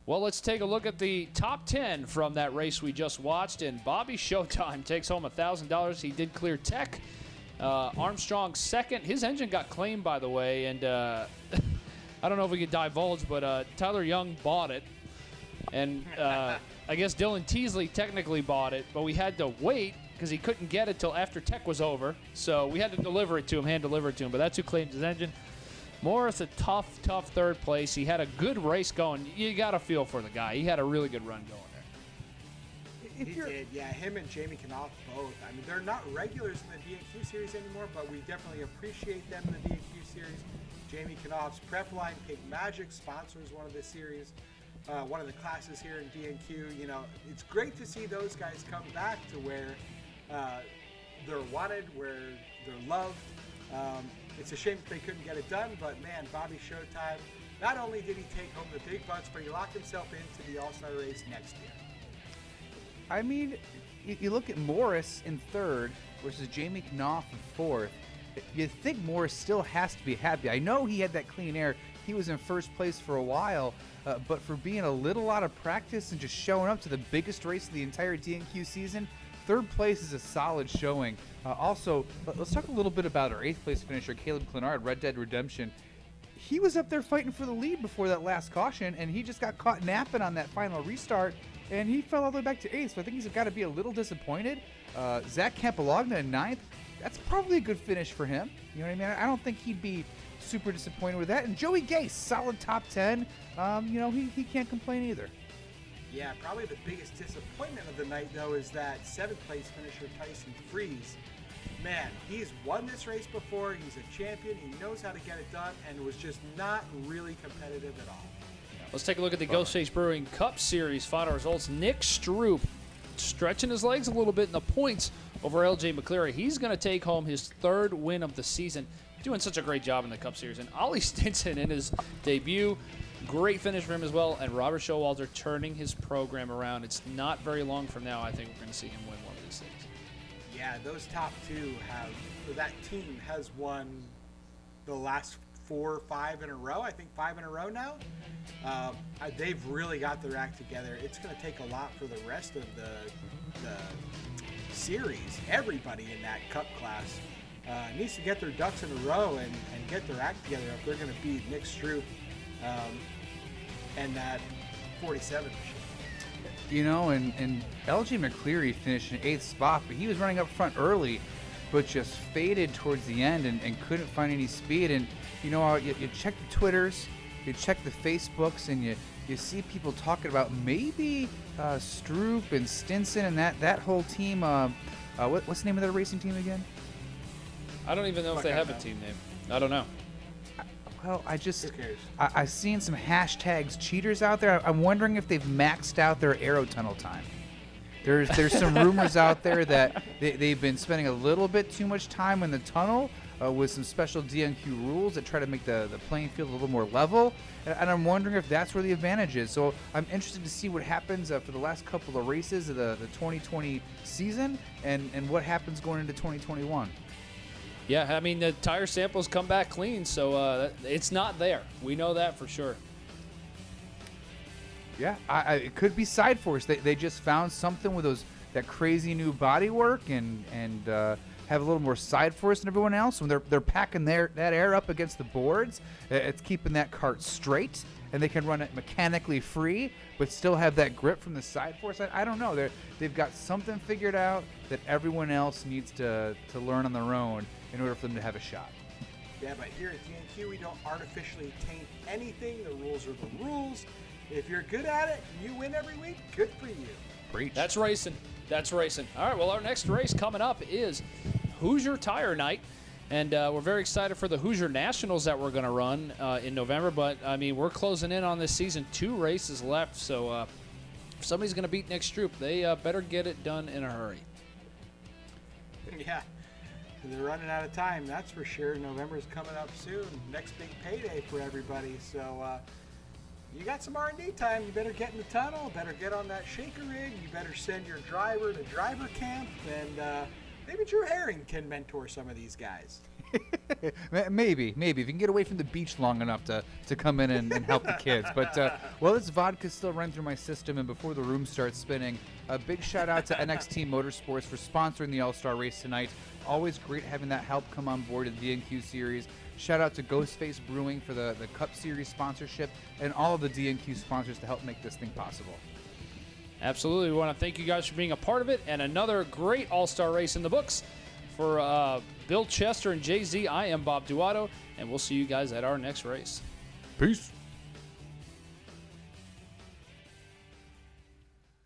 Well, let's take a look at the top 10 from that race we just watched. And Bobby Showtime takes home $1,000. He did clear tech. Armstrong second. His engine got claimed, by the way. And I don't know if we could divulge, but Tyler Young bought it. And I guess Dylan Teasley technically bought it, but we had to wait because he couldn't get it till after tech was over. So we had to deliver it to him, hand deliver it to him. But that's who claimed his engine. Morris, a tough third place. He had a good race going. You got to feel for the guy. He had a really good run going there. He did, yeah. Him and Jamie Knopf both. I mean, they're not regulars in the DNQ series anymore, but we definitely appreciate them in the DNQ series. Jamie Knopf's Prep Line Pink Magic sponsors one of the series. One of the classes here in DNQ. It's great to see those guys come back to where they're wanted, where they're loved. It's a shame that they couldn't get it done, but man, Bobby Showtime, not only did he take home the big bucks, but he locked himself into the All-Star Race next year. I mean, you look at Morris in third versus Jamie Knopf in fourth. You'd think Morris still has to be happy. I know he had that clean air. He was in first place for a while, but for being a little out of practice and just showing up to the biggest race of the entire DNQ season, third place is a solid showing. Also, let's talk a little bit about our eighth place finisher, Caleb Clenard, Red Dead Redemption. He was up there fighting for the lead before that last caution, and he just got caught napping on that final restart, and he fell all the way back to eighth. So I think he's got to be a little disappointed. Zac Campilogna in ninth. That's probably a good finish for him. You know what I mean? I don't think he'd be super disappointed with that. And Joey Gase, solid top 10. He can't complain either. Yeah, probably the biggest disappointment of the night, though, is that seventh place finisher Tyson Freeze. Man, he's won this race before. He's a champion. He knows how to get it done, and was just not really competitive at all. Let's take a look at the Ghost Chase Brewing Cup Series final results. Nick Stroop stretching his legs a little bit in the points over LJ McCleary. He's going to take home his third win of the season. Doing such a great job in the Cup Series. And Ollie Stinson in his debut, great finish for him as well. And Robert Showalter turning his program around. It's not very long from now, I think we're going to see him win one of these things. Yeah, those top two that team has won the last 4 or 5 in a row. I think 5 in a row now. They've really got their act together. It's going to take a lot for the rest of the series. Everybody in that Cup class needs to get their ducks in a row and get their act together if they're going to beat Nick Stroop and that 47 machine. And LJ McCleary finished in 8th spot, but he was running up front early, but just faded towards the end and couldn't find any speed. And, you check the Twitters, you check the Facebooks, and you see people talking about maybe Stroop and Stinson and that whole team. What's the name of their racing team again? I don't even know if they have a team name. I don't know. Well, I've seen some hashtags cheaters out there. I'm wondering if they've maxed out their aero tunnel time. There's some rumors out there that they've been spending a little bit too much time in the tunnel, with some special DNQ rules that try to make the playing field a little more level. And I'm wondering if that's where the advantage is. So I'm interested to see what happens for the last couple of races of the 2020 season and what happens going into 2021. Yeah, I mean, the tire samples come back clean, so it's not there. We know that for sure. Yeah, it could be side force. They just found something with that crazy new bodywork and have a little more side force than everyone else. When they're packing that air up against the boards, it's keeping that cart straight, and they can run it mechanically free, but still have that grip from the side force. I don't know. They've got something figured out that everyone else needs to learn on their own in order for them to have a shot. Yeah, but here at DNQ, we don't artificially taint anything. The rules are the rules. If you're good at it, you win every week. Good for you. Preach. That's racing. That's racing. All right, well, our next race coming up is Hoosier Tire Night, and we're very excited for the Hoosier Nationals that we're going to run in November, but, I mean, we're closing in on this season. 2 races left, so if somebody's going to beat Nick Stroop, they better get it done in a hurry. Yeah, they're running out of time, that's for sure. November's coming up soon. Next big payday for everybody, so you got some R&D time. You better get in the tunnel, better get on that shaker rig, you better send your driver to driver camp, and maybe Drew Herring can mentor some of these guys. Maybe if you can get away from the beach long enough to come in and help the kids. But well, this vodka's still running through my system, and before the room starts spinning, a big shout out to NXT Motorsports for sponsoring the All-Star Race tonight. Always great having that help come on board in the DNQ series. Shout out to Ghostface Brewing for the Cup Series sponsorship, and all of the DNQ sponsors to help make this thing possible. Absolutely. We want to thank you guys for being a part of it, and another great All-Star Race in the books. For Bill Chester and Jay-Z, I am Bob Duato, and we'll see you guys at our next race. Peace.